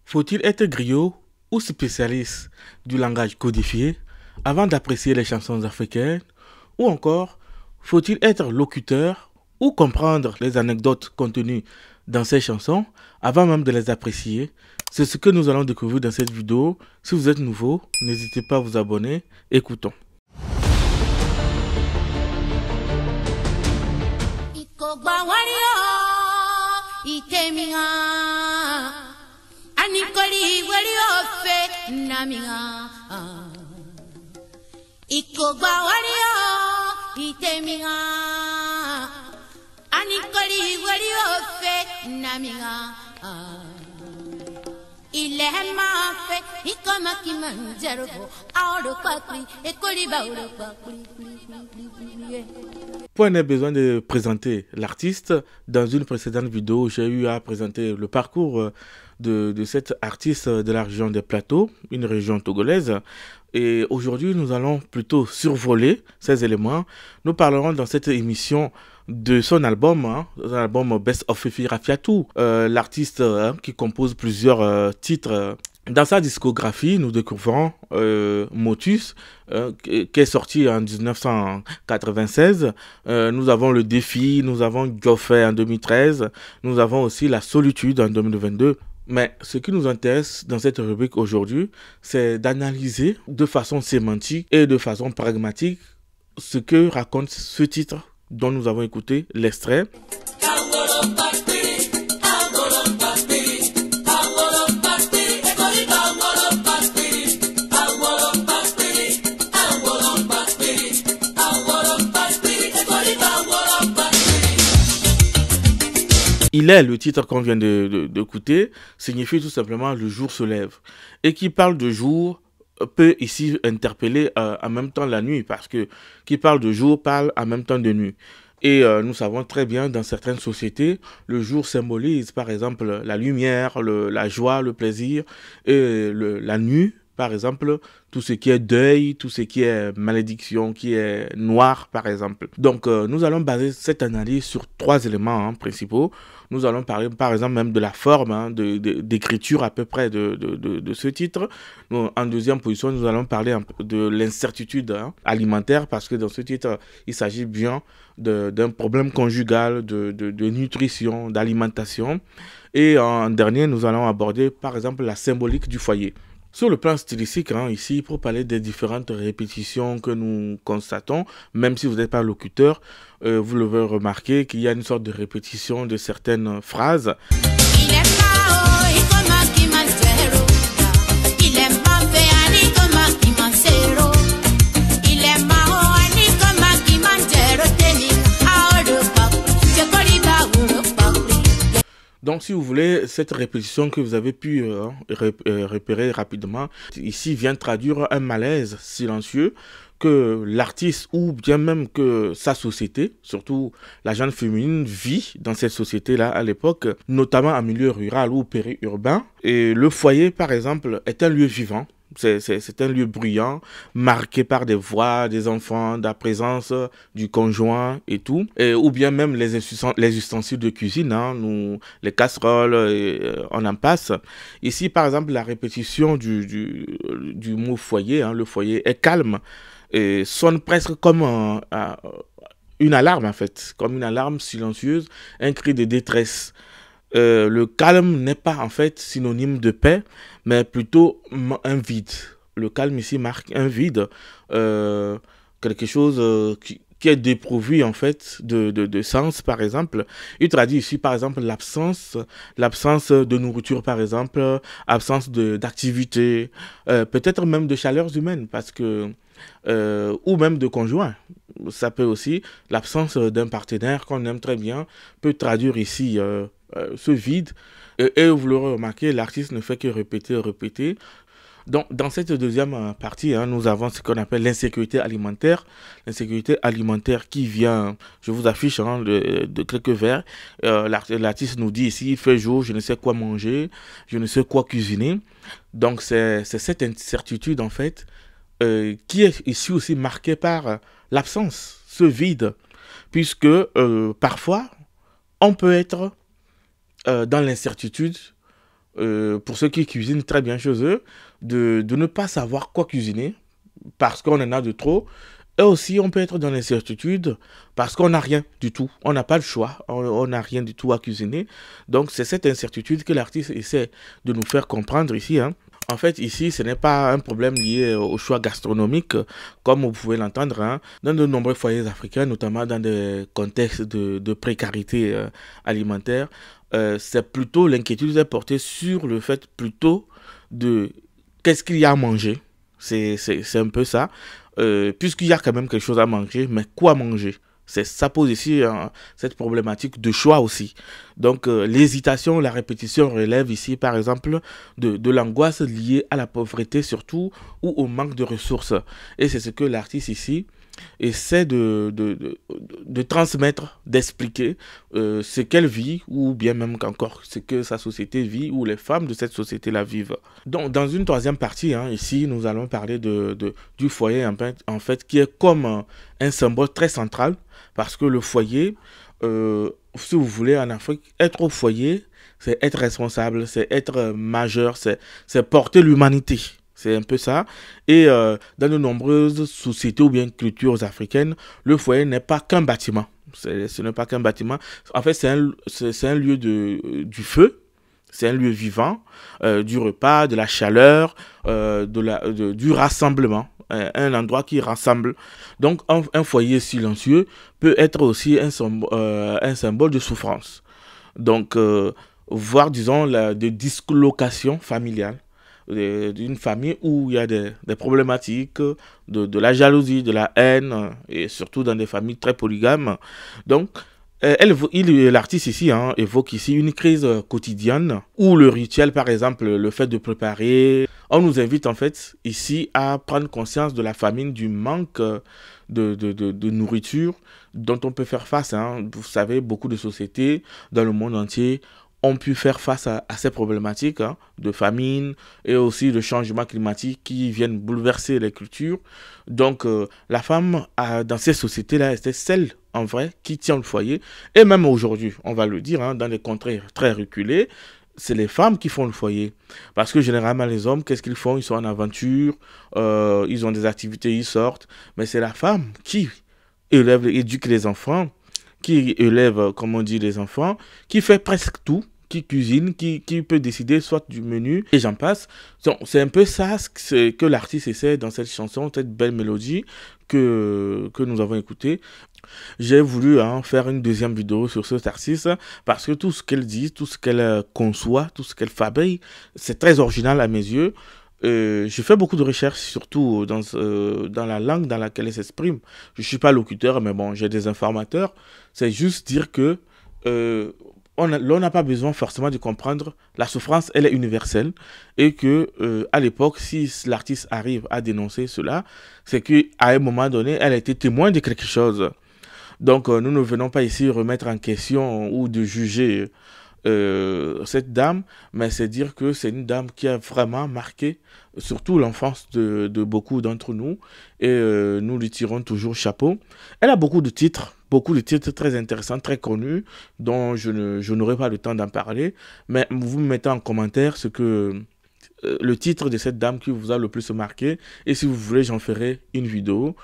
Faut-il être griot ou spécialiste du langage codifié avant d'apprécier les chansons africaines? Ou encore, faut-il être locuteur ou comprendre les anecdotes contenues dans ces chansons avant même de les apprécier? C'est ce que nous allons découvrir dans cette vidéo. Si vous êtes nouveau, n'hésitez pas à vous abonner. Écoutons. Point n'est besoin de présenter l'artiste. Dans une précédente vidéo, j'ai eu à présenter le parcours de cet artiste de la région des Plateaux, une région togolaise. Et aujourd'hui, nous allons plutôt survoler ces éléments. Nous parlerons dans cette émission de son album, l'album Best of Fifi Rafiatou, l'artiste qui compose plusieurs titres. Dans sa discographie, nous découvrons Motus, qui est sorti en 1996. Nous avons Le Défi, nous avons Joffé en 2013, nous avons aussi La Solitude en 2022. Mais ce qui nous intéresse dans cette rubrique aujourd'hui, c'est d'analyser de façon sémantique et de façon pragmatique ce que raconte ce titre dont nous avons écouté l'extrait. Il est le titre qu'on vient d'écouter, signifie tout simplement le jour se lève. Et qui parle de jour peut ici interpeller en même temps la nuit, parce que qui parle de jour parle en même temps de nuit. Et nous savons très bien, dans certaines sociétés, le jour symbolise par exemple la lumière, la joie, le plaisir, et la nuit, par exemple, tout ce qui est deuil, tout ce qui est malédiction, qui est noir, par exemple. Donc, nous allons baser cette analyse sur trois éléments principaux. Nous allons parler, par exemple, même de la forme d'écriture à peu près de ce titre. En deuxième position, nous allons parler de l'incertitude alimentaire, parce que dans ce titre, il s'agit bien d'un problème conjugal, de nutrition, d'alimentation. Et en dernier, nous allons aborder, par exemple, la symbolique du foyer. Sur le plan stylistique, ici, pour parler des différentes répétitions que nous constatons, même si vous n'êtes pas locuteur, vous l'avez remarqué qu'il y a une sorte de répétition de certaines phrases. Donc, si vous voulez, cette répétition que vous avez pu repérer rapidement, ici vient traduire un malaise silencieux que l'artiste ou bien même que sa société, surtout la jeune féminine, vit dans cette société-là à l'époque, notamment en milieu rural ou périurbain. Et le foyer, par exemple, est un lieu vivant. C'est un lieu bruyant, marqué par des voix, des enfants, de la présence du conjoint et tout. Ou bien même les ustensiles de cuisine, les casseroles, on en passe. Ici, par exemple, la répétition du mot foyer, le foyer est calme et sonne presque comme une alarme en fait, comme une alarme silencieuse, un cri de détresse. Le calme n'est pas en fait synonyme de paix, mais plutôt un vide. Le calme ici marque un vide, quelque chose qui est dépourvu en fait de sens, par exemple. Il traduit ici par exemple l'absence de nourriture, par exemple, absence d'activité, peut-être même de chaleurs humaines, parce que ou même de conjoint. Ça peut aussi, l'absence d'un partenaire qu'on aime très bien peut traduire ici ce vide. Et vous l'aurez remarqué, l'artiste ne fait que répéter. Donc, dans cette deuxième partie, nous avons ce qu'on appelle l'insécurité alimentaire. L'insécurité alimentaire qui vient, je vous affiche de quelques vers. L'artiste nous dit ici, il fait jour, je ne sais quoi manger, je ne sais quoi cuisiner. Donc, c'est cette incertitude, en fait, qui est ici aussi marquée par l'absence, ce vide. Puisque parfois, on peut être dans l'incertitude pour ceux qui cuisinent très bien chez eux, de ne pas savoir quoi cuisiner parce qu'on en a de trop. Et aussi, on peut être dans l'incertitude parce qu'on n'a rien du tout. On n'a pas le choix. On n'a rien du tout à cuisiner. Donc, c'est cette incertitude que l'artiste essaie de nous faire comprendre ici, hein. En fait, ici, ce n'est pas un problème lié au choix gastronomique, comme vous pouvez l'entendre, hein. Dans de nombreux foyers africains, notamment dans des contextes de précarité alimentaire, c'est plutôt l'inquiétude est portée sur le fait plutôt de qu'est-ce qu'il y a à manger. C'est un peu ça. Puisqu'il y a quand même quelque chose à manger, mais quoi manger? Ça pose ici cette problématique de choix aussi. Donc, l'hésitation, la répétition relève ici, par exemple, de l'angoisse liée à la pauvreté surtout ou au manque de ressources. Et c'est ce que l'artiste ici essaie de transmettre, d'expliquer ce qu'elle vit ou bien même qu'encore ce que sa société vit ou les femmes de cette société-là vivent. Donc, dans une troisième partie, hein, ici, nous allons parler du foyer en fait, qui est comme un symbole très central parce que le foyer, si vous voulez, en Afrique, être au foyer, c'est être responsable, c'est être majeur, c'est porter l'humanité. C'est un peu ça. Et dans de nombreuses sociétés ou bien cultures africaines, le foyer n'est pas qu'un bâtiment. Ce n'est pas qu'un bâtiment. En fait, c'est un lieu du feu. C'est un lieu vivant, du repas, de la chaleur, du rassemblement. Un endroit qui rassemble. Donc, un foyer silencieux peut être aussi un symbole de souffrance. Donc, voire, disons, de dislocation familiale d'une famille où il y a des problématiques, de la jalousie, de la haine, et surtout dans des familles très polygames. Donc, l'artiste ici évoque ici une crise quotidienne où le rituel, par exemple, le fait de préparer, on nous invite en fait ici à prendre conscience de la famine, du manque de nourriture dont on peut faire face, hein. Vous savez, beaucoup de sociétés dans le monde entier ont pu faire face à ces problématiques, hein, de famine et aussi de changement climatique qui viennent bouleverser les cultures. Donc, la femme, dans ces sociétés-là, était celle, en vrai, qui tient le foyer. Et même aujourd'hui, on va le dire, hein, dans les contrées très reculées, c'est les femmes qui font le foyer. Parce que généralement, les hommes, qu'est-ce qu'ils font? Ils sont en aventure, ils ont des activités, ils sortent. Mais c'est la femme qui éduque les enfants, qui élève, comme on dit, les enfants, qui fait presque tout, qui cuisine, qui peut décider soit du menu, et j'en passe. Donc, c'est un peu ça que l'artiste essaie dans cette chanson, cette belle mélodie que nous avons écoutée. J'ai voulu faire une deuxième vidéo sur cet artiste parce que tout ce qu'elle dit, tout ce qu'elle conçoit, tout ce qu'elle fabrique, c'est très original à mes yeux. J'ai fait beaucoup de recherches, surtout dans la langue dans laquelle elle s'exprime. Je ne suis pas locuteur, mais bon, j'ai des informateurs. C'est juste dire que on n'a pas besoin forcément de comprendre. La souffrance, elle est universelle. Et que à l'époque, si l'artiste arrive à dénoncer cela, c'est qu'à un moment donné, elle a été témoin de quelque chose. Donc, nous ne venons pas ici remettre en question ou de juger cette dame, mais c'est dire que c'est une dame qui a vraiment marqué surtout l'enfance de beaucoup d'entre nous et nous lui tirons toujours chapeau. Elle a beaucoup de titres très intéressants, très connus, dont je n'aurai pas le temps d'en parler, mais vous me mettez en commentaire le titre de cette dame qui vous a le plus marqué et si vous voulez, j'en ferai une vidéo.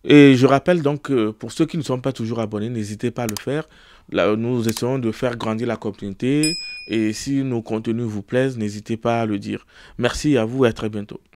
Et je rappelle donc que pour ceux qui ne sont pas toujours abonnés, n'hésitez pas à le faire. Là, nous essayons de faire grandir la communauté. Et si nos contenus vous plaisent, n'hésitez pas à le dire. Merci à vous et à très bientôt.